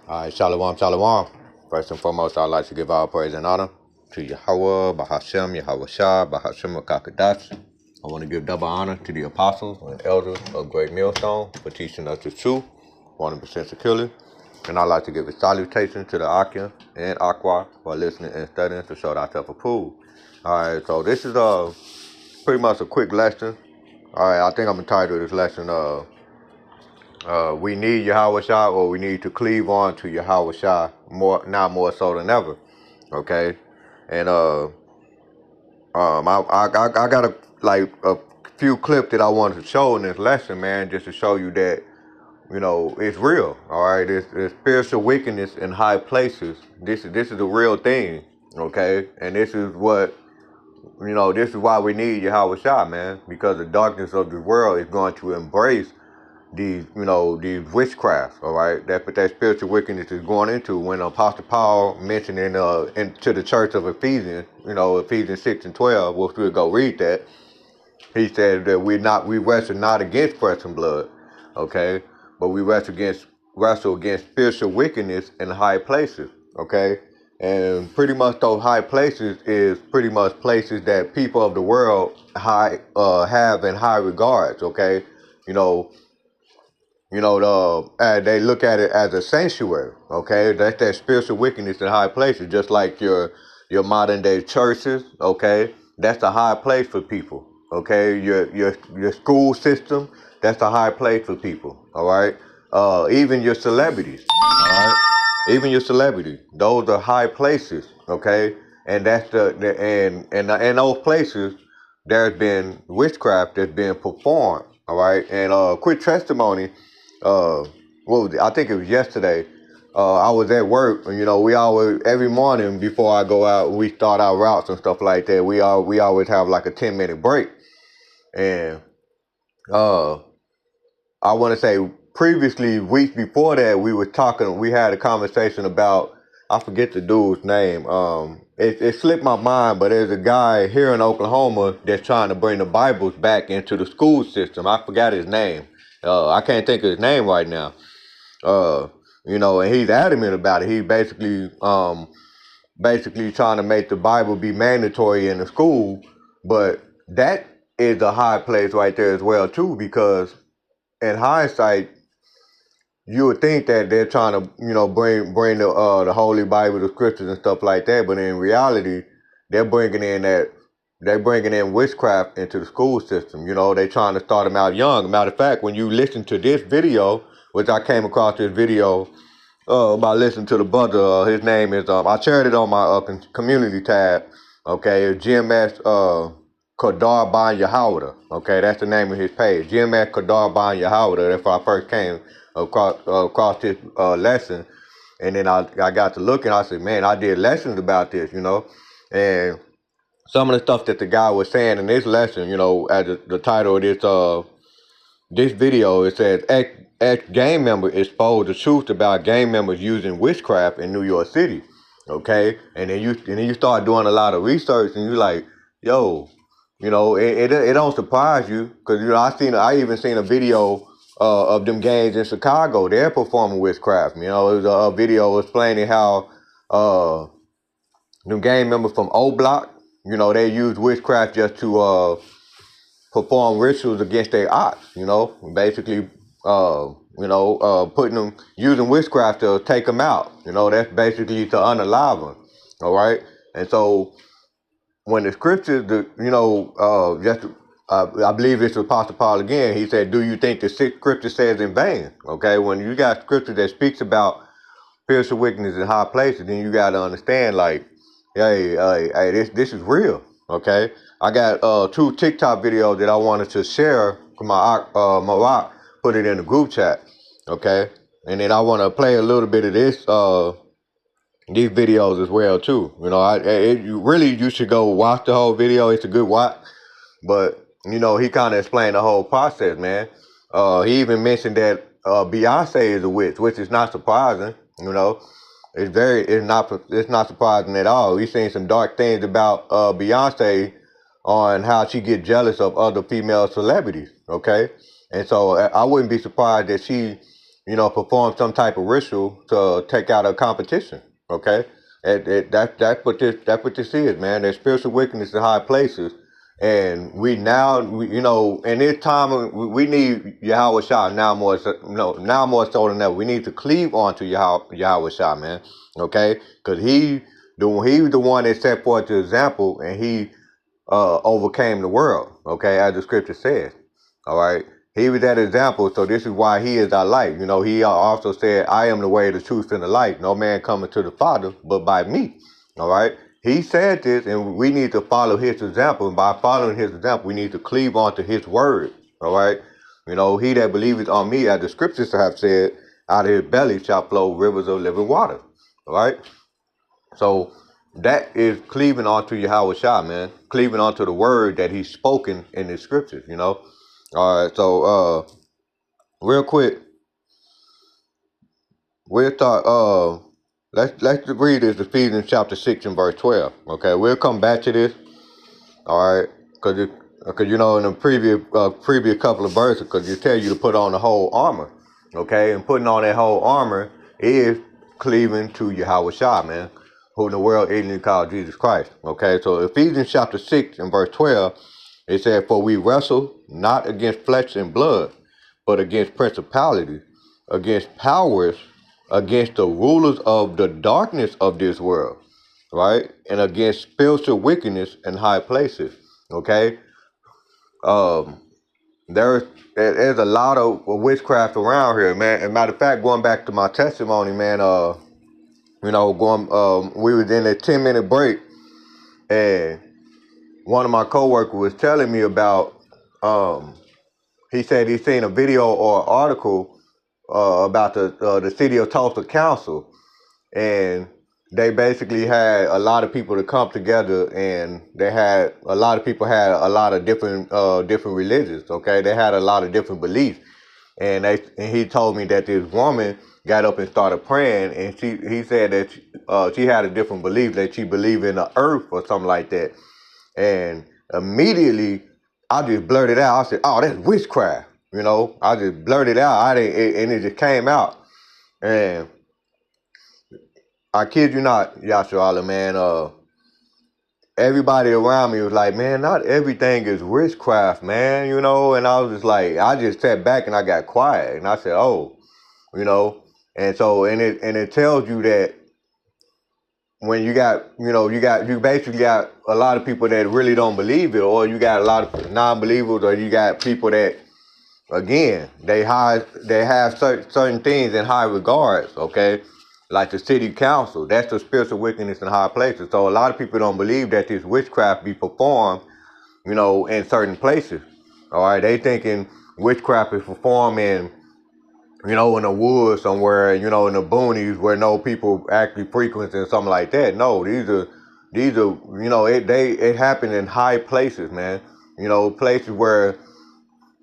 All right, shalom, shalom. First and foremost, I'd like to give all praise and honor to Yahweh, Bahashem, Yahawshi, Bahashem, Kakadash. I want to give double honor to the apostles and elders of Great Millstone for teaching us the truth, 100% securely. And I'd like to give a salutation to the Akim and Aqua for listening and studying to show thyself approved. All right, so this is pretty much a quick lesson. All right, I think I'm entitled this lesson, we need Yahawshi, or we need to cleave on to Yahawshi more so than ever. Okay, and I got a few clips that I wanted to show in this lesson, man, just to show you that it's real. All right, it's spiritual wickedness in high places. This is the real thing. Okay, and this is what this is why we need Yahawshi, man, because the darkness of the world is going to embrace these witchcrafts, all right, that spiritual wickedness is going into. When Apostle Paul mentioned into the church of Ephesians, Ephesians 6 and 12, which we'll go read that, he said that we wrestle not against flesh and blood, okay, but we wrestle against spiritual wickedness in high places, okay, and pretty much those high places is pretty much places that people of the world have in high regards, okay, they look at it as a sanctuary, okay? That's that spiritual wickedness in high places, just like your modern day churches, okay? That's a high place for people, okay? Your school system, that's a high place for people, all right? Even your celebrities, all right? Even your celebrities, those are high places, okay? And that's and those places, there's been witchcraft that's been performed, all right? And quick testimony. I think it was yesterday. I was at work, and we always every morning before I go out, we start our routes and stuff like that. We always have like a 10-minute break, and I want to say previously, weeks before that, we had a conversation about, I forget the dude's name. It slipped my mind, but there's a guy here in Oklahoma that's trying to bring the Bibles back into the school system. I forgot his name. I can't think of his name right now. And he's adamant about it. He's basically trying to make the Bible be mandatory in the school, but that is a high place right there as well too, because in hindsight, you would think that they're trying to, bring the Holy Bible, the scriptures and stuff like that, but in reality, they're bringing in witchcraft into the school system. They're trying to start them out young. Matter of fact, when you listen to this video, which I came across this video by listening to the brother, his name is I shared it on my community tab. Okay, it's GMS Kadar Ban Yahawda. Okay, that's the name of his page. GMS Kadar Ban Yahawda. That's where I first came across this lesson, and then I got to looking. I said, man, I did lessons about this, and some of the stuff that the guy was saying in this lesson, as the title of this video, it says ex gang member exposed the truth about gang members using witchcraft in New York City. Okay, and then you start doing a lot of research, and you're like, yo, it don't surprise you, because I even seen a video of them gangs in Chicago. They're performing witchcraft. It was a video explaining how them gang members from O Block, they use witchcraft just to perform rituals against their ops. Basically, putting them, using witchcraft to take them out. That's basically to unalive them. All right, and so when the scriptures, I believe it's Apostle Paul again. He said, "Do you think the scripture says in vain?" Okay, when you got scripture that speaks about spiritual wickedness in high places, then you got to understand, like, hey, this is real. Okay, I got 2 TikTok videos that I wanted to share. My rock put it in the group chat. Okay, and then I want to play a little bit of this. These videos as well too. You should go watch the whole video. It's a good watch. But he kind of explained the whole process, man. He even mentioned that Beyonce is a witch, which is not surprising. It's not surprising at all. We've seen some dark things about Beyonce on how she gets jealous of other female celebrities. Okay, and so I wouldn't be surprised that she perform some type of ritual to take out a competition. Okay, that's what this is, man. There's spiritual wickedness in high places, and in this time we need Yahawshi now more now more so than ever. We need to cleave onto Yahawshi, man. Okay, because he's the one that set forth the example, and he overcame the world. Okay, as the scripture says. All right. He was that example, so this is why he is our light. He also said, I am the way, the truth, and the light. No man coming to the Father but by me. All right? He said this, and we need to follow his example. And by following his example, we need to cleave onto his word. All right? He that believeth on me, as the scriptures have said, out of his belly shall flow rivers of living water. All right? So that is cleaving onto Yahawshi, man. Cleaving onto the word that he's spoken in the scriptures, All right, so real quick, we'll start. Let's read this Ephesians chapter 6 and verse 12. Okay, we'll come back to this. All right, because in the previous couple of verses, because you tell you to put on the whole armor. Okay, and putting on that whole armor is cleaving to Yahawshi, man, who in the world ignorantly called Jesus Christ. Okay, so Ephesians chapter 6 and verse 12. It said, for we wrestle not against flesh and blood, but against principalities, against powers, against the rulers of the darkness of this world, right? And against spiritual wickedness in high places, okay? There's a lot of witchcraft around here, man. As a matter of fact, going back to my testimony, man, we was in a 10-minute break, and one of my coworkers was telling me about, he said he seen a video or article about the city of Tulsa Council, and they basically had a lot of people to come together, and a lot of people had a lot of different religions. Okay, they had a lot of different beliefs, and he told me that this woman got up and started praying, and he said that she had a different belief, that she believed in the earth or something like that. And immediately, I just blurted out. I said, "Oh, that's witchcraft." I just blurted out. And it just came out. And I kid you not, Yahawshi, man. Everybody around me was like, "Man, not everything is witchcraft, man." And I was just like, I just sat back and I got quiet, and I said, "Oh, And so, and it tells you that. When you basically got a lot of people that really don't believe it, or you got a lot of non-believers, or you got people that, again, they have certain things in high regards, okay? Like the city council, that's the spiritual wickedness in high places. So a lot of people don't believe that this witchcraft be performed, in certain places. All right, they thinking witchcraft is performed in the woods somewhere, in the boonies where no people actually frequent and something like that. No, these are, it happened in high places, man. Places where,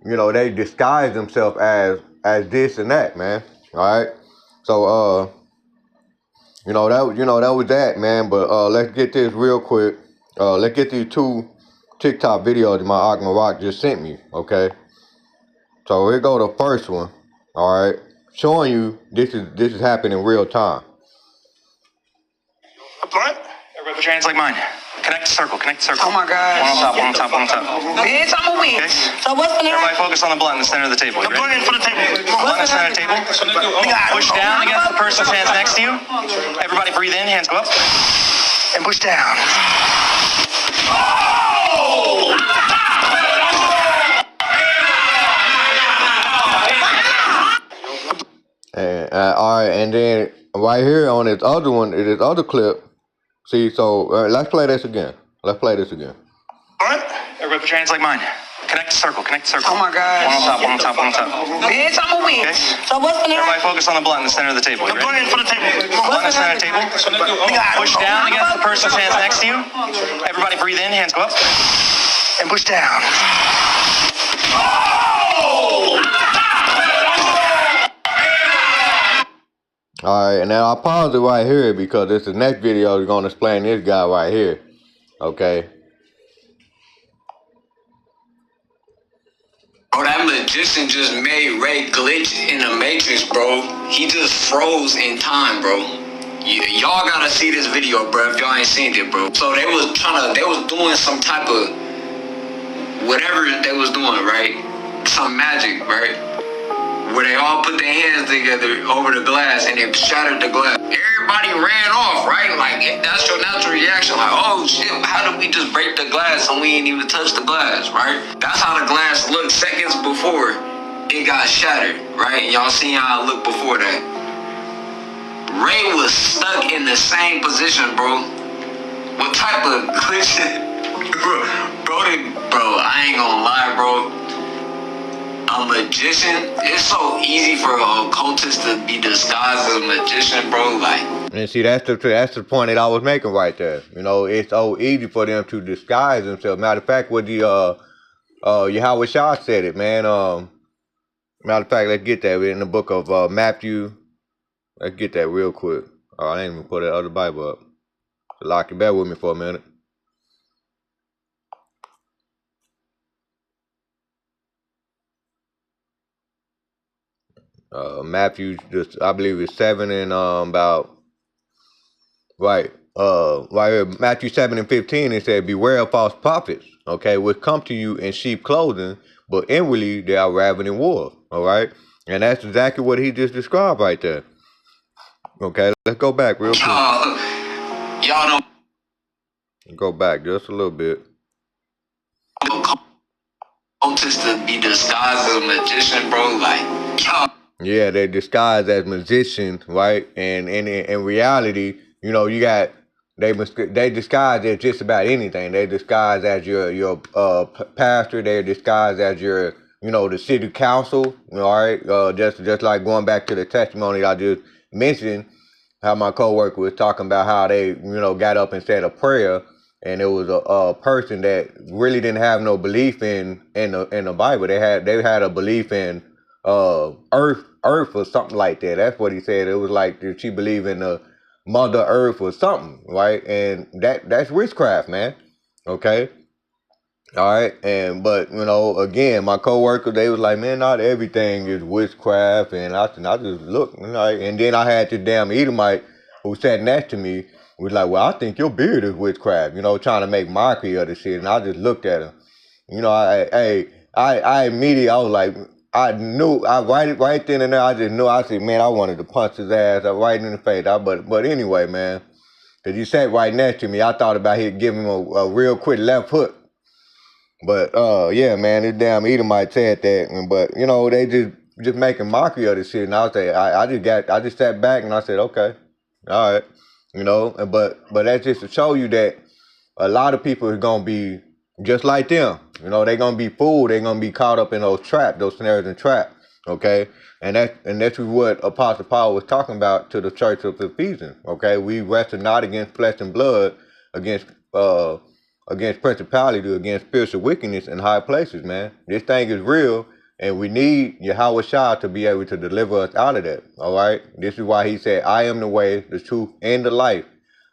they disguise themselves as this and that, man. All right. So, that was that, man. But let's get this real quick. Let's get these two TikTok videos that my Akma Rock just sent me. Okay. So here go the first one. All right. Showing you this is happening in real time. A blunt? Everybody put your hands like mine. Connect the circle. Oh my God. One on top. Bitch, I'm a weed. So what's the name? Everybody focus on the blunt in the center of the table. The blunt in front of the table. Blunt in the center of the table. Push down against the person's hands next to you. Everybody breathe in, hands go up. And push down. Oh! And all right, and then right here on this other clip, see, so let's play this again. Blunt? Everybody put your hands like mine. Connect the circle. Oh my God. One on top. Bitch, I'm a weed. Okay. So what's the name? Everybody focus on the blunt in the center of the table. The blunt in front of the table. Blunt in the center of the table. Push down against the person's hands next to you. Everybody breathe in, hands go up. And push down. Oh! All right, and now I'll pause it right here because this the next video is going to explain this guy right here. Okay. Bro, that magician just made Ray glitch in the Matrix, bro. He just froze in time, bro. Y'all gotta see this video, bro, if y'all ain't seen it, bro. So they was doing some type of whatever they was doing, right? Some magic, right? Where they all put their hands together over the glass and they shattered the glass. Everybody ran off, right? Like, that's your natural reaction. Like, oh shit, how did we just break the glass and we ain't even touch the glass, right? That's how the glass looked seconds before it got shattered, right? Y'all seen how it looked before that. Ray was stuck in the same position, bro. What type of glitch? bro, I ain't gonna lie, bro. A magician, it's so easy for an occultist to be disguised as a magician, bro. Like, and see, that's the point that I was making right there. You know, it's so easy for them to disguise themselves. Matter of fact, what the Yahawshi said it, man. Matter of fact, let's get that in the book of Matthew. Let's get that real quick. I didn't even put that other Bible up. So lock it back with me for a minute. Matthew, just I believe it's 7 and about right. Right here, Matthew 7 and 15. It said, "Beware of false prophets, okay, which come to you in sheep clothing, but inwardly they are ravening wolves." All right, and that's exactly what he just described right there. Okay, let's go back real quick. Y'all know. Go back just a little bit. Occultist to be disguised as a magician, bro. Like, y'all. Yeah, they disguise as musicians, right? And in reality, you know, you got they disguise as just about anything. They disguise as your pastor. They disguise as your the city council. All right, just like going back to the testimony I just mentioned, how my coworker was talking about how they got up and said a prayer, and it was a person that really didn't have no belief in the Bible. They had a belief in earth or something like that. That's what he said. It was like, did she believe in the mother earth or something, right? And that's witchcraft, man. Okay. All right. But again, my coworker, they was like, man, not everything is witchcraft. And I just looked, and then I had this damn Edomite who sat next to me, was like, well, I think your beard is witchcraft, trying to make mockery of the shit. And I just looked at him. I immediately, I was like, I knew, right then and there, I just knew. I said, man, I wanted to punch his ass right in the face. But anyway, man, because you sat right next to me, I thought about giving him a real quick left hook. But yeah, man, this damn Edomite said that. But they just making mockery of this shit. And I was like, I just sat back and I said, okay, all right, But that's just to show you that a lot of people are gonna be just like them. They're gonna be fooled. They're gonna be caught up in those snares and traps. Okay, and that's what Apostle Paul was talking about to the church of Ephesians. Okay, we wrestle not against flesh and blood, against principality, against spiritual wickedness in high places. Man, this thing is real, and we need Yahawshi to be able to deliver us out of that. All right, this is why he said, "I am the way, the truth, and the life.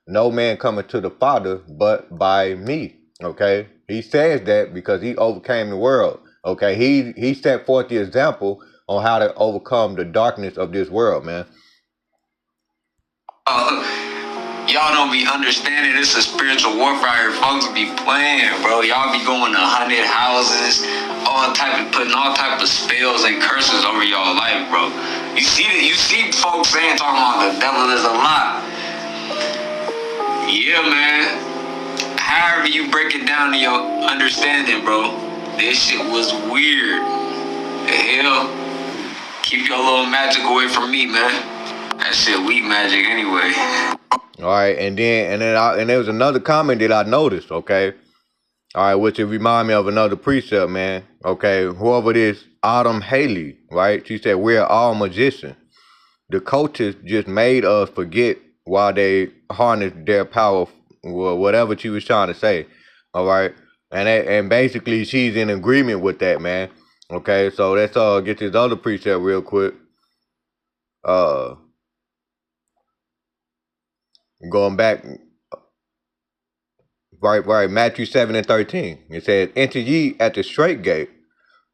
No man cometh to the Father but by me." Okay, he says that because he overcame the world. Okay, he set forth the example on how to overcome the darkness of this world, man. Y'all don't be understanding this is spiritual warfare. Folks be playing, bro. Y'all be going to 100 houses, putting all type of spells and curses over y'all life, bro. You see folks talking about the devil is a lie. Yeah, man. However you break it down to your understanding, bro, this shit was weird. The hell? Keep your little magic away from me, man. That shit weak magic anyway. All right, and there was another comment that I noticed, okay? All right, which it remind me of another precept, man. Okay, whoever it is, Autumn Haley, right? She said, we're all magicians. The coaches just made us forget why they harnessed their power, whatever she was trying to say. All right, and basically she's in agreement with that, man. Okay, so let's get this other precept real quick. Going back, right, Matthew 7 and 13. It says, enter ye at the straight gate,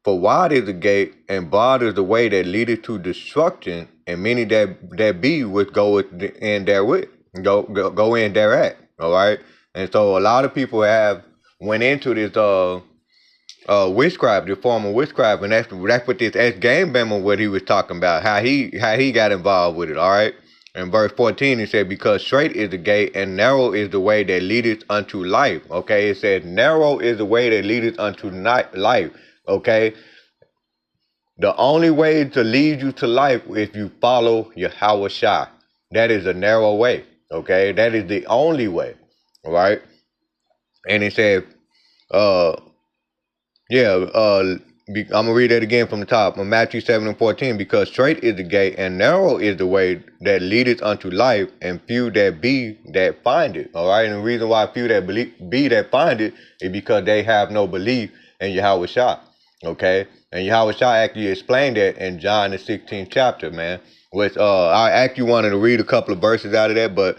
For wide is the gate, and broad is the way that leadeth to destruction, and many that be which go in therewith, go in thereat. All right, and so a lot of people have went into this witchcraft, the form of witchcraft, and that's what this game Bama what he was talking about, how he got involved with it. All right. In verse 14, he said, because straight is the gate and narrow is the way that leadeth unto life. Okay, it says narrow is the way that leadeth unto life. Okay, the only way to lead you to life is if you follow Yahawshi. That is a narrow way. Okay, that is the only way. All right, and it said, I'm gonna read that again from the top. Matthew 7:14, because straight is the gate and narrow is the way that leadeth unto life, and few that be that find it. All right, and the reason why few that be that find it is because they have no belief in Yahawshi. Okay, and Yahawshi actually explained that in John the 16th chapter, man. Which I actually wanted to read a couple of verses out of that, but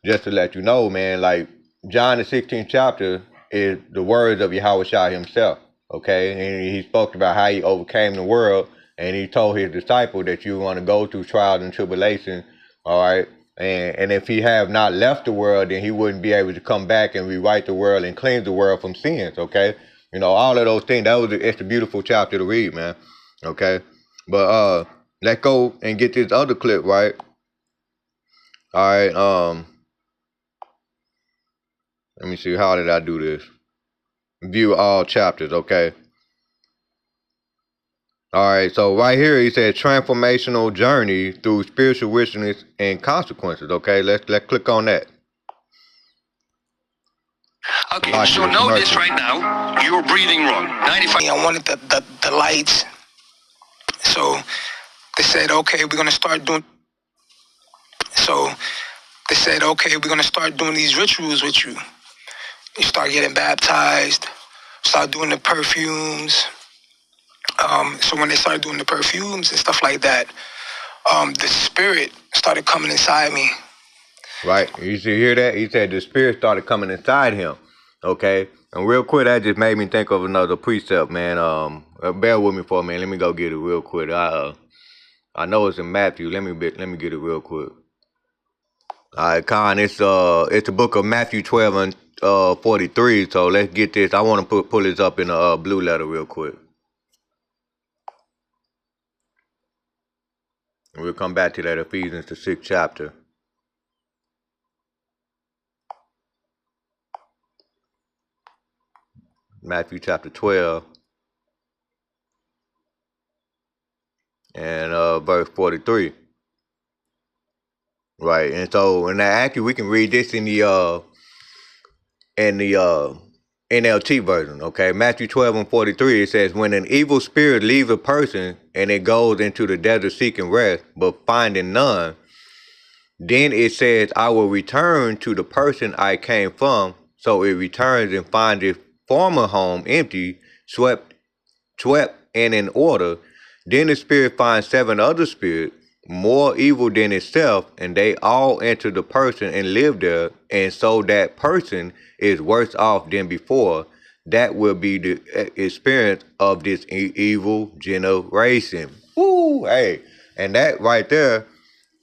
just to let you know, man, like John the 16th chapter is the words of Yahawshi himself. Okay, and he spoke about how he overcame the world, and he told his disciple that you want to go through trials and tribulation, all right? And if he have not left the world, then he wouldn't be able to come back and rewrite the world and cleanse the world from sins, okay? You know, all of those things. It's a beautiful chapter to read, man, okay? But let's go and get this other clip, right? All right, let me see, how did I do this? View all chapters, okay? All right, so right here he said transformational journey through spiritual richness and consequences. Okay, let's click on that. Okay, so notice right now you're breathing wrong. 95. I wanted the lights. So they said, okay, we're gonna start doing. So they said, okay, we're gonna start doing these rituals with you. You start getting baptized, start doing the perfumes. So when they started doing the perfumes and stuff like that, the spirit started coming inside me. Right, you should hear that? He said the spirit started coming inside him. Okay, and real quick, that just made me think of another precept, man. Bear with me for a minute. Let me go get it real quick. I know it's in Matthew. Let me get it real quick. All right, Khan, it's the book of Matthew 12 and 43. So let's get this. I want to pull this up in a blue letter real quick. We'll come back to that Ephesians, the 6th chapter. Matthew chapter 12 and verse 43. Right, and so in that actually we can read this in the NLT version. Okay, Matthew 12 and 43. It says, when an evil spirit leaves a person and it goes into the desert seeking rest, but finding none, then it says, I will return to the person I came from. So it returns and finds its former home empty, swept and in order. Then the spirit finds 7 other spirits, more evil than itself, and they all enter the person and live there, and so that person is worse off than before. That will be the experience of this evil generation. Woo, hey, and that right there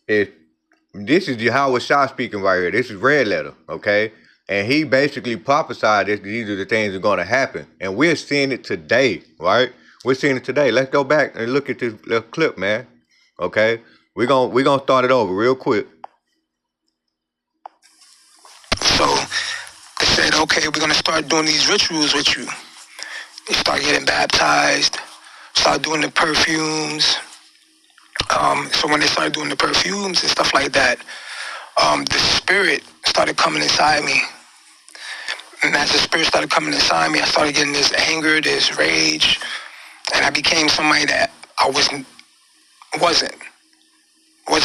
this is Yahawshi speaking right here. This is red letter, okay? And he basically prophesied that these are the things that are going to happen. And we're seeing it today, right? We're seeing it today. Let's go back and look at this little clip, man. Okay? We're gonna start it over real quick. So they said, okay, we're gonna start doing these rituals with you. You start getting baptized, start doing the perfumes. So when they started doing the perfumes and stuff like that, the spirit started coming inside me. And as the spirit started coming inside me, I started getting this anger, this rage, and I became somebody that I wasn't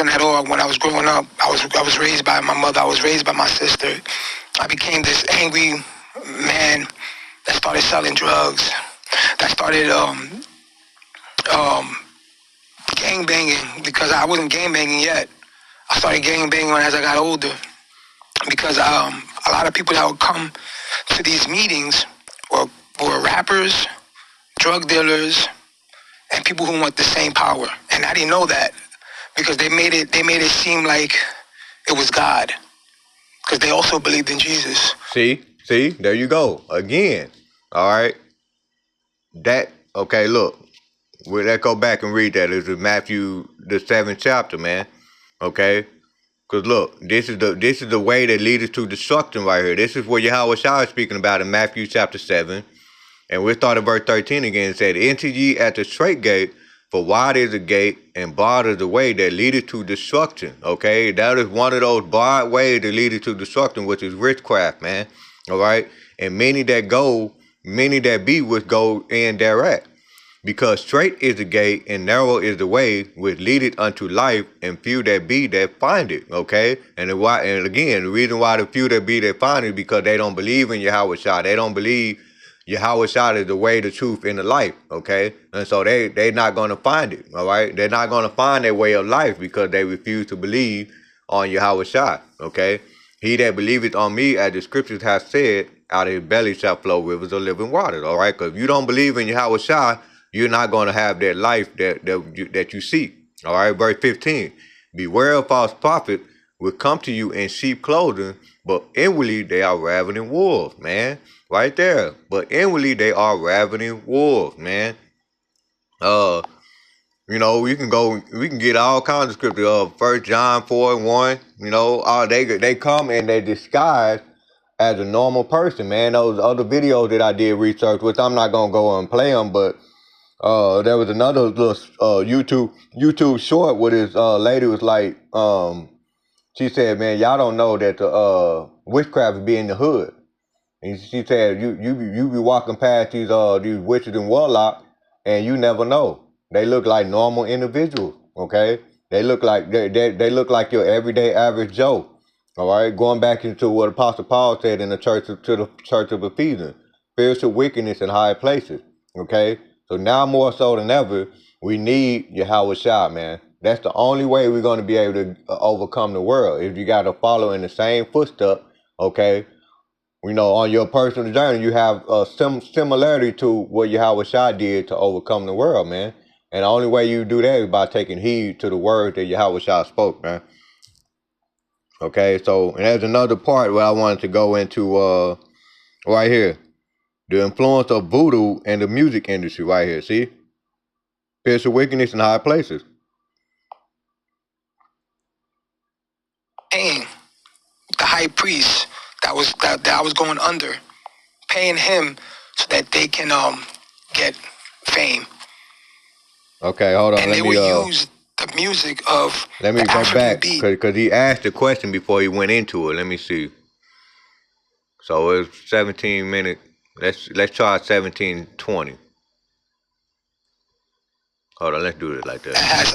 at all. When I was growing up, I was raised by my mother, I was raised by my sister. I became this angry man that started selling drugs, that started gang banging, because I wasn't gang banging yet. I started gang banging as I got older, because a lot of people that would come to these meetings were rappers, drug dealers, and people who want the same power. And I didn't know that because they made it seem like it was God because they also believed in Jesus. See, there you go again. All right, okay. Look, let's go back and read that. It's in Matthew the 7th chapter, man. Okay. Because look, this is the way that leads to destruction right here. This is what Yahawshi is speaking about in Matthew chapter 7. And we'll start at verse 13 again. It said, enter ye at the straight gate, for wide is the gate, and broad is the way that leadeth to destruction. Okay? That is one of those broad ways that leadeth to destruction, which is witchcraft, man. Alright? And many that be which go in thereat. Because straight is the gate, and narrow is the way which leadeth unto life, and few that be that find it. Okay? And again, the reason why the few that be that find it is because they don't believe in Yahawshi. They don't believe Yahawshi is the way, the truth, and the life. Okay? And so they're not going to find it. All right? They're not going to find their way of life because they refuse to believe on Yahawshi. Okay? He that believeth on me, as the scriptures have said, out of his belly shall flow rivers of living water. All right? Because if you don't believe in Yahawshi, you're not going to have that life that you seek. All right, verse 15. Beware of false prophets will come to you in sheep clothing, but inwardly they are ravening wolves, man. Right there. But inwardly they are ravening wolves, man. We can get all kinds of scripture. 1 John 4:1. They come and they disguise as a normal person, man. Those other videos that I did research, which I'm not gonna go and play them, but there was another little YouTube short where this lady was like, she said, man, y'all don't know that the witchcraft be in the hood. And she said, you be walking past these witches and warlocks, and you never know. They look like normal individuals, okay? They look like they look like your everyday average Joe. All right, going back into what Apostle Paul said in the church of Ephesians, spiritual wickedness in high places. Okay, so now more so than ever, we need Yahawshi, man. That's the only way we're going to be able to overcome the world. If you got to follow in the same footstep, okay, on your personal journey, you have some similarity to what Yahawshi did to overcome the world, man. And the only way you do that is by taking heed to the word that Yahawshi spoke, man. Okay, so, and there's another part where I wanted to go into right here. The influence of voodoo in the music industry right here, see? Spiritual wickedness in high places. Paying the high priest that I was going under, paying him so that they can get fame. Okay, hold on. And they will use the music of let me the go African back beat. because he asked a question before he went into it. Let me see. So it's 17 minutes. Let's try 17:20. Hold on, let's do it like that. It has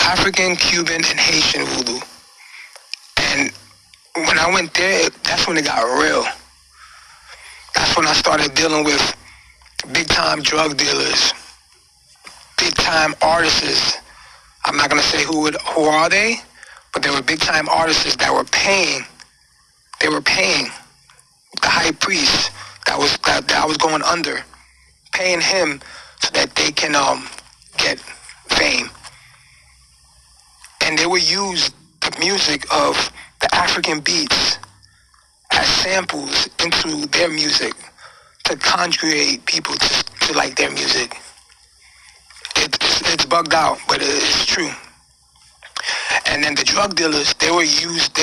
African, Cuban, and Haitian voodoo. And when I went there, that's when it got real. That's when I started dealing with big time drug dealers, big time artists. I'm not gonna say who are they, but they were big time artists that were paying. They were paying the high priest that I was going under, paying him so that they can get fame. And they would use the music of the African beats as samples into their music to conjugate people to like their music. It's bugged out, but it's true. And then the drug dealers, they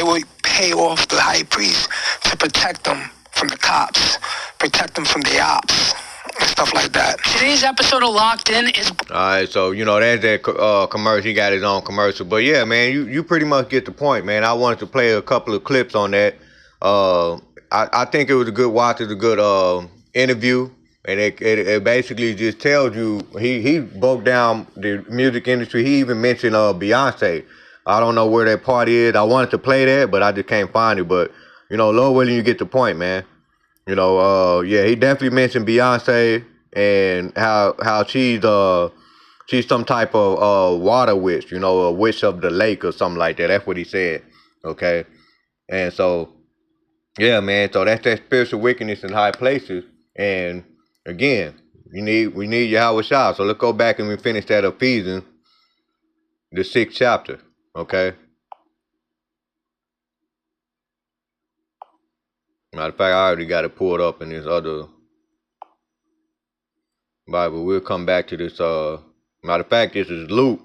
would pay off the high priest to protect them from the cops, protect them from the ops, and stuff like that. Today's episode of Locked In is... Alright, so, there's that commercial. He got his own commercial. But yeah, man, you pretty much get the point, man. I wanted to play a couple of clips on that. I think it was a good watch. It was a good interview. And it basically just tells you, he broke down the music industry. He even mentioned Beyonce. I don't know where that part is. I wanted to play that, but I just can't find it. But, Lord willing, you get the point, man. He definitely mentioned Beyonce and how she's some type of water witch, a witch of the lake or something like that. That's what he said, okay? And so, yeah, man, so that's that spiritual wickedness in high places. And again, we need Yahawshi. So let's go back and we finish that Ephesians, the 6th chapter. Okay. Matter of fact, I already got it pulled up in this other Bible. We'll come back to this. Matter of fact, this is Luke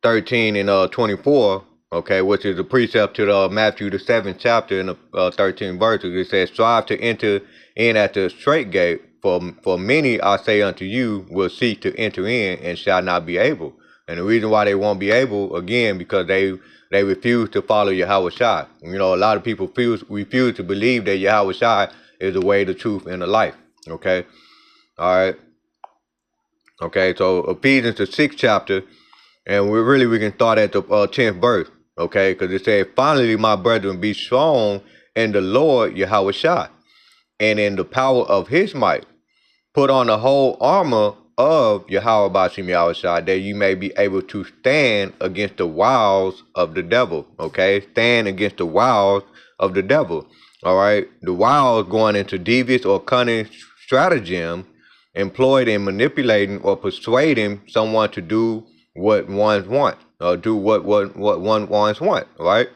13 and 24. Okay, which is a precept to Matthew the 7th chapter in the 13th verse. It says, "Strive to enter in at the straight gate, for many, I say unto you, will seek to enter in and shall not be able." And the reason why they won't be able, again, because they refuse to follow Yahawshi. You know, a lot of people refuse to believe that Yahawshi is the way, the truth, and the life. Okay, all right. Okay, so Ephesians the 6th chapter, and we can start at the 10th verse. Okay, because it says, "Finally, my brethren, be strong in the Lord Yahawshi, and in the power of his might. Put on the whole armor of Yahawshi, that you may be able to stand against the wiles of the devil." Okay, stand against the wiles of the devil. All right, the wiles going into devious or cunning stratagem employed in manipulating or persuading someone to do what one's want, or do what one wants want, right?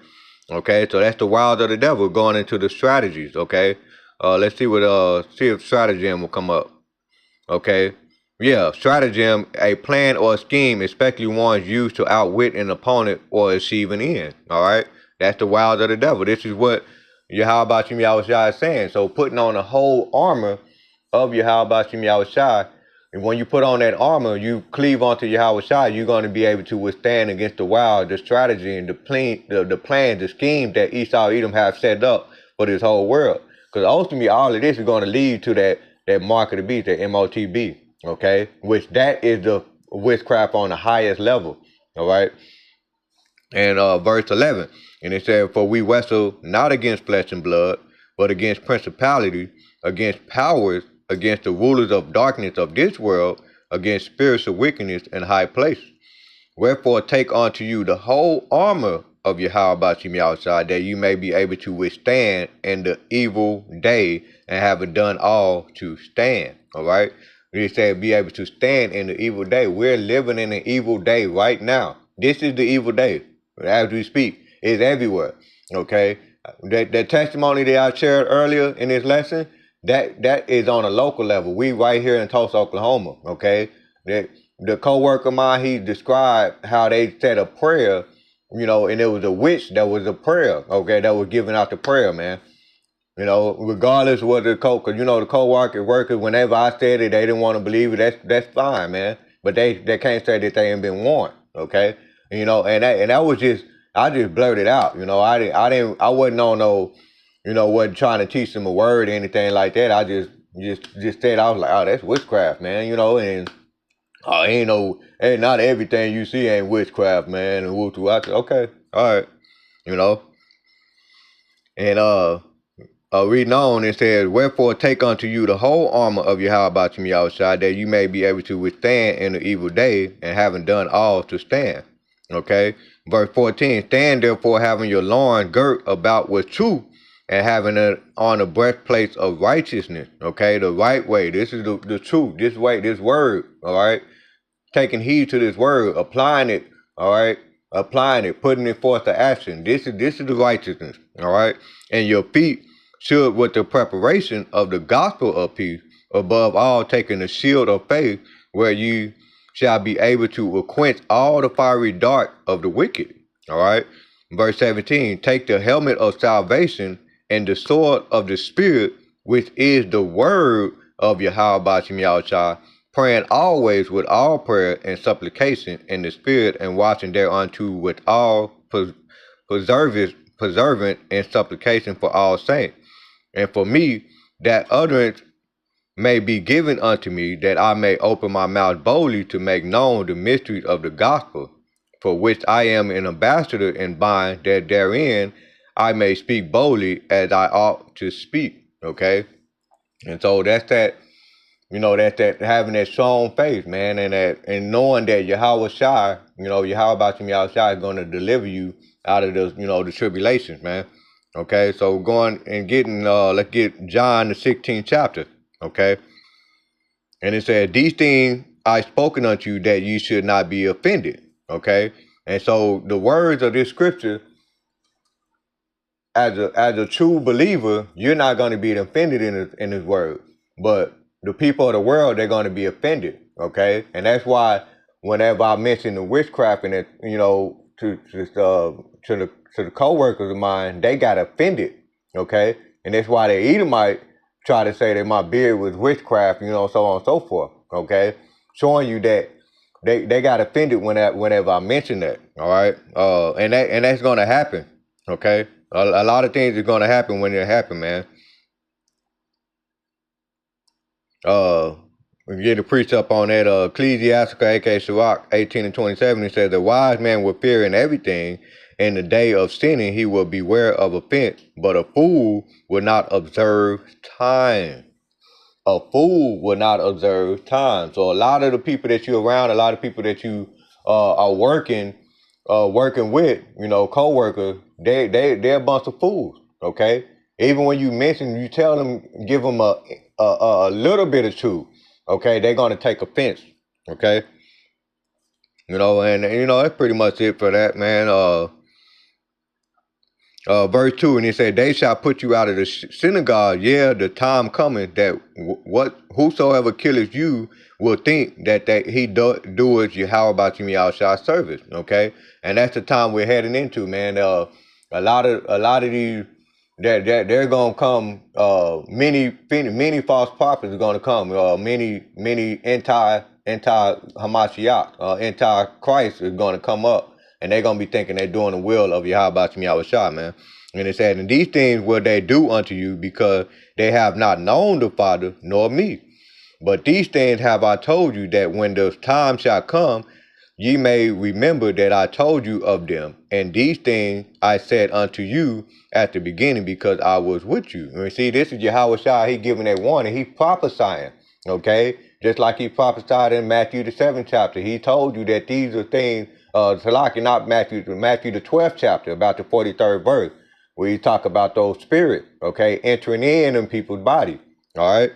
Okay, so that's the wiles of the devil going into the strategies. Okay, let's see if stratagem will come up. Okay, yeah, stratagem, a plan or a scheme, especially ones used to outwit an opponent or achieve an end. All right, that's the wiles of the devil. This is what Yahawshi is saying. So putting on the whole armor of Yahawshi, and when you put on that armor, you cleave onto Yahawshi, you're going to be able to withstand against the wild, the strategy, and the plan, the scheme that Esau Edom have set up for this whole world. Because ultimately, all of this is going to lead to that mark of the beast, that MOTB, okay? Which that is the witchcraft on the highest level, all right? And verse 11, and it said, "For we wrestle not against flesh and blood, but against principalities, against powers, against the rulers of darkness of this world, against spiritual wickedness in high places. Wherefore take unto you the whole armor of Yahawshi, that you may be able to withstand in the evil day, and having done all to stand." All right. We said be able to stand in the evil day. We're living in an evil day right now. This is the evil day. As we speak, it's everywhere. Okay. That testimony that I shared earlier in this lesson, that is on a local level. We right here in Tulsa, Oklahoma. Okay. The co-worker of mine, he described how they said a prayer, you know, and it was a witch that was a prayer, okay, that was giving out the prayer, man. You know, regardless of what the cause, you know, the co-workers, whenever I said it, they didn't want to believe it. That's fine, man. But they can't say that they ain't been warned, okay? And, you know, and that was just, I just blurted out, you know. I wasn't on no, you know, wasn't trying to teach them a word or anything like that. I just said, I was like, oh, that's witchcraft, man, you know, and ain't not everything you see ain't witchcraft, man. And woo I said, okay, all right, you know. And reading on, it says, "Wherefore take unto you the whole armor of Yahawshi, that you may be able to withstand in the evil day, and having done all to stand." Okay, verse 14, "Stand therefore, having your loins girt about with truth, and having on the breastplate of righteousness." Okay, the right way. This is the truth. This way, this word. All right. Taking heed to this word, applying it, all right, applying it, putting it forth to action. This is the righteousness, all right. And your feet should, with the preparation of the gospel of peace, above all taking the shield of faith, where you shall be able to quench all the fiery dart of the wicked, all right. Verse 17, "Take the helmet of salvation and the sword of the Spirit, which is the word of Yahawshi, praying always with all prayer and supplication in the Spirit, and watching thereunto with all preservant and supplication for all saints. And for me, that utterance may be given unto me, that I may open my mouth boldly to make known the mysteries of the gospel, for which I am an ambassador in bind, that therein I may speak boldly as I ought to speak." Okay? And so that's that. You know, that's that having that strong faith, man, and knowing that Yahawshi, you know, Yahawshi is going to deliver you out of the, you know, the tribulations, man. Okay, so going and getting, let's get John the 16th chapter. Okay, And it said, these things I spoken unto you that you should not be offended. Okay? And so the words of this scripture, as a true believer, you're not going to be offended in his word. But the people of the world, they're going to be offended. Okay? And that's why whenever I mention the witchcraft and it, to the co-workers of mine, they got offended. Okay? And that's why the Edomite try to say that my beard was witchcraft, so on and so forth. Okay? Showing you that they got offended whenever I mention that. All right? And that's gonna happen. Okay? A lot of things are gonna happen when it happen, man. We get a precept on that. Ecclesiastica, aka Sirach 18 and 27. It says, the wise man will fear in everything. In the day of sinning, he will beware of offense, but a fool will not observe time. A fool will not observe time. So a lot of the people that you're around, a lot of people that you are working with, co-workers, they're a bunch of fools. Okay, even when you mention, you tell them, give them a little bit of truth. Okay, they're gonna take offense. Okay, and that's pretty much it for that, man. Verse 2, and he said, they shall put you out of the synagogue. Yeah, the time coming that whosoever killeth you will think that he doeth Yahawshi service. Okay, and that's the time we're heading into, man. A lot of these that they're gonna come. Many false prophets are gonna come. Many anti Hamashiach, anti Christ is gonna come up. And they're going to be thinking they're doing the will of Yahawshi, man. And it said, and these things will they do unto you, because they have not known the Father nor me. But these things have I told you, that when the time shall come, ye may remember that I told you of them. And these things I said unto you at the beginning, because I was with you. And see, this is Yahawshi. He giving that warning. He prophesying. Okay? Just like he prophesied in Matthew the 7th chapter. He told you that these are things, not Matthew the 12th chapter, about the 43rd verse, where you talk about those spirits, okay, entering in people's body. All right?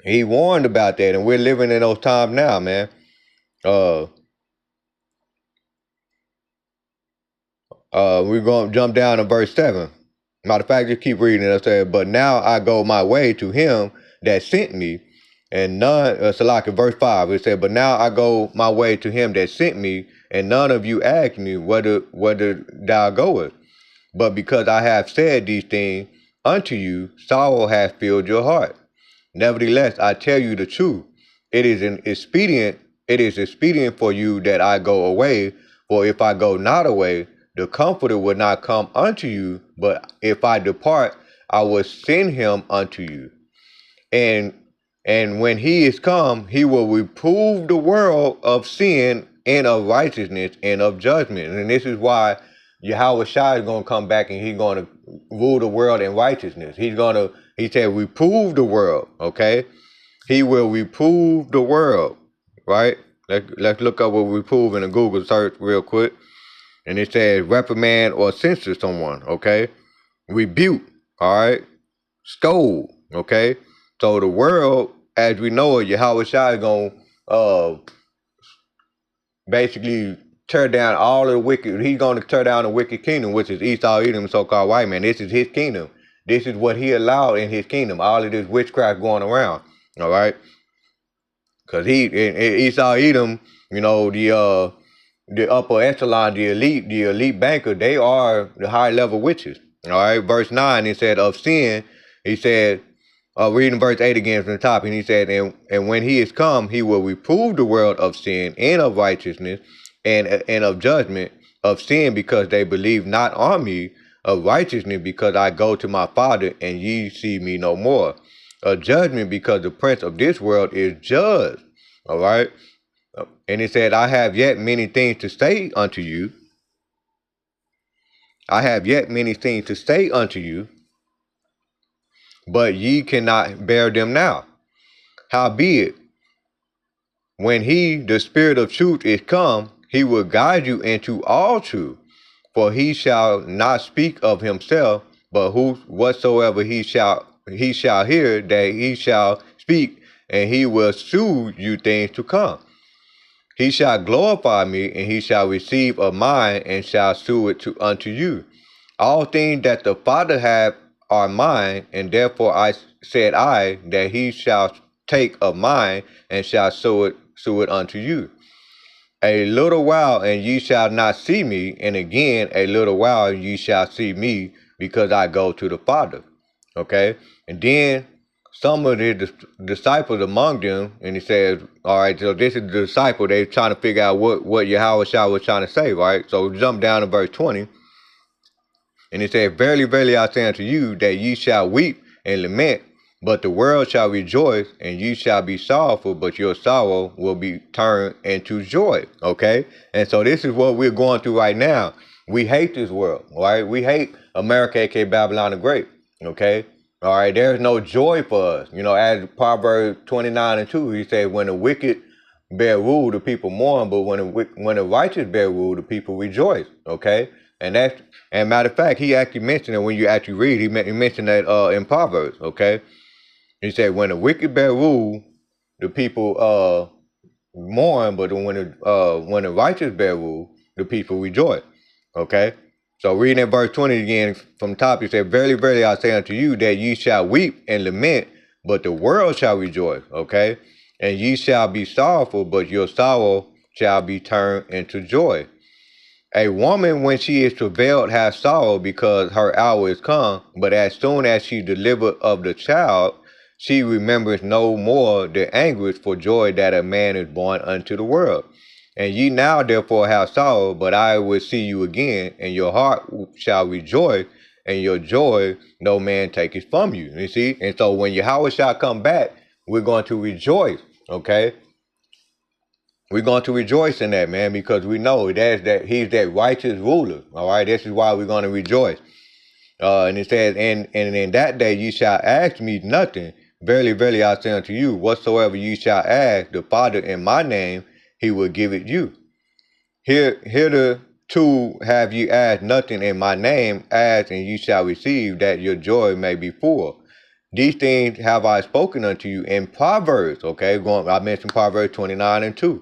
He warned about that, and we're living in those times now, man. We're going to jump down to verse 7. Matter of fact, just keep reading it. I said, but now I go my way to him that sent me, and none, verse 5, it said, but now I go my way to him that sent me, and none of you ask me whether thou goest. But because I have said these things unto you, sorrow hath filled your heart. Nevertheless, I tell you the truth. It is expedient for you that I go away, for if I go not away, the Comforter will not come unto you, but if I depart, I will send him unto you. And when he is come, he will reprove the world of sin and of righteousness and of judgment. And this is why Yahawshi is going to come back, and he's going to rule the world in righteousness. He said, reprove the world, okay? He will reprove the world, right? Let's look up what reprove in a Google search real quick. And it says reprimand or censure someone, okay? Rebuke, all right? Scold, okay? So the world, as we know it, Yahawshi is going to basically tear down all of the wicked. He's going to tear down the wicked kingdom, which is Esau, Edom, so-called white man. This is his kingdom. This is what he allowed in his kingdom. All of this witchcraft going around, all right? Because Esau, Edom, the upper echelon, the elite banker, they are the high level witches. All right, verse 9, he said, of sin, he said, reading verse 8 again from the top, and he said, and when he is come, he will reprove the world of sin and of righteousness and of judgment, of sin because they believe not on me, of righteousness because I go to my Father and ye see me no more, of judgment because the prince of this world is judged. All right. And he said, I have yet many things to say unto you. I have yet many things to say unto you, but ye cannot bear them now. Howbeit, when he, the Spirit of truth, is come, he will guide you into all truth. For he shall not speak of himself, but whatsoever he shall hear, that he shall speak, and he will shew you things to come. He shall glorify me, and he shall receive of mine, and shall shew it unto you. All things that the Father hath are mine, and therefore said I that he shall take of mine, and shall shew it unto you. A little while, and ye shall not see me, and again a little while, and ye shall see me, because I go to the Father. Okay? And then some of the disciples among them, and he says, all right, so this is the disciple, they trying to figure out what Yahawshi was trying to say, right? So we jump down to verse 20, and he said, verily, verily, I say unto you, that ye shall weep and lament, but the world shall rejoice, and you shall be sorrowful, but your sorrow will be turned into joy. Okay? And so this is what we're going through right now. We hate this world, right? We hate America, aka Babylon the Great. Okay? All right, there's no joy for us. You know, as Proverbs 29:2, he said, when the wicked bear rule, the people mourn, but when the righteous bear rule, the people rejoice. Okay? And matter of fact, he actually mentioned it when you actually read, he mentioned that in Proverbs, okay? He said, when the wicked bear rule, the people mourn, but when the righteous bear rule, the people rejoice. Okay? So reading in verse 20 again from top, he said, verily, verily, I say unto you that ye shall weep and lament, but the world shall rejoice. Okay? And ye shall be sorrowful, but your sorrow shall be turned into joy. A woman, when she is travailed, has sorrow because her hour is come, but as soon as she delivered of the child, she remembers no more the anguish for joy that a man is born unto the world. And ye now therefore have sorrow, but I will see you again, and your heart shall rejoice, and your joy no man taketh from you. You see? And so when Yahweh shall come back, we're going to rejoice, okay? We're going to rejoice in that, man, because we know that he's that righteous ruler. All right, this is why we're going to rejoice. And it says, and in that day you shall ask me nothing. Verily, verily, I say unto you, whatsoever you shall ask the Father in my name, he will give it you. Hitherto have you asked nothing in my name, ask and you shall receive, that your joy may be full. These things have I spoken unto you in Proverbs. Okay, I mentioned Proverbs 29:2.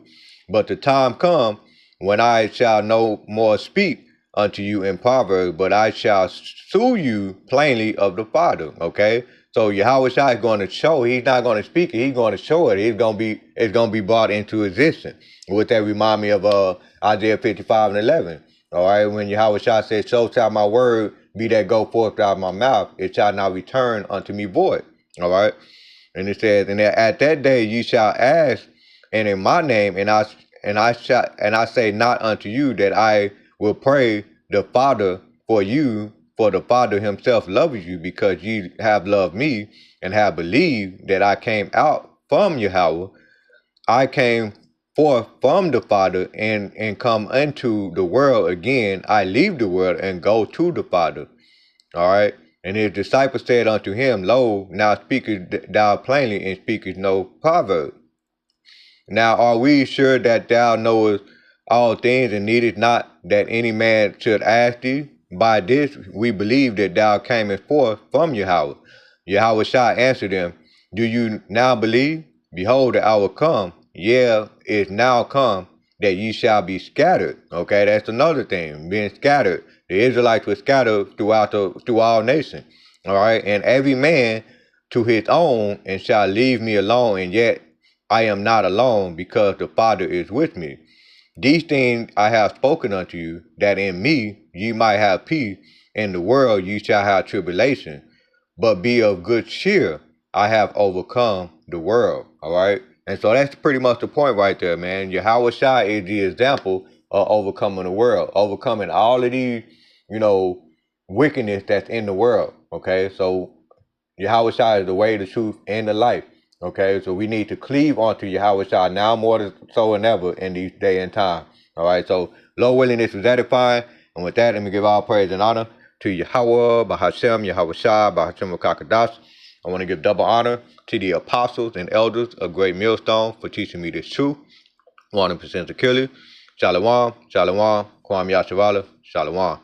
But the time come when I shall no more speak unto you in Proverbs, but I shall shew you plainly of the Father. Okay, so Yahweh Shai is going to show. He's not going to speak it. He's going to show it. It's going to be brought into existence. With that, remind me of Isaiah 55:11. All right, when Yahweh Shai says, "So shall my word be that go forth out of my mouth; it shall not return unto me void." All right, and it says, "And at that day you shall ask, and in my name, and I say not unto you that I will pray the Father for you, for the Father himself loves you, because ye have loved me, and have believed that I came out from Yahweh. I came forth from the Father, and come into the world again. I leave the world and go to the Father." All right. And his disciples said unto him, Lo, now speakest thou plainly, and speakest no proverb. Now are we sure that thou knowest all things, and needest not that any man should ask thee? By this we believe that thou camest forth from Yahweh. Yahweh Shai answered them, Do you now believe? Behold, the hour come, yea, is now come, that ye shall be scattered. Okay, that's another thing, being scattered. The Israelites were scattered through all nations. All right, and every man to his own, and shall leave me alone, and yet I am not alone, because the Father is with me. These things I have spoken unto you, that in me ye might have peace. In the world ye shall have tribulation, but be of good cheer. I have overcome the world. All right, and so that's pretty much the point right there, man. Yahweh Shai is the example of overcoming the world, overcoming all of these, wickedness that's in the world. Okay, so Yahweh Shai is the way, the truth, and the life. Okay, so we need to cleave onto Yahweh Shai now more so than ever in these day and time. All right, so Lord willing, this was edifying. And with that, let me give all praise and honor to Yahweh, Bahashem, Yahweh Shai, Bahashem Kakadash. I want to give double honor to the apostles and elders of Great Millstone for teaching me this truth 100% securely. Shalom, Shalom, Kwam Yasharala, Shalom.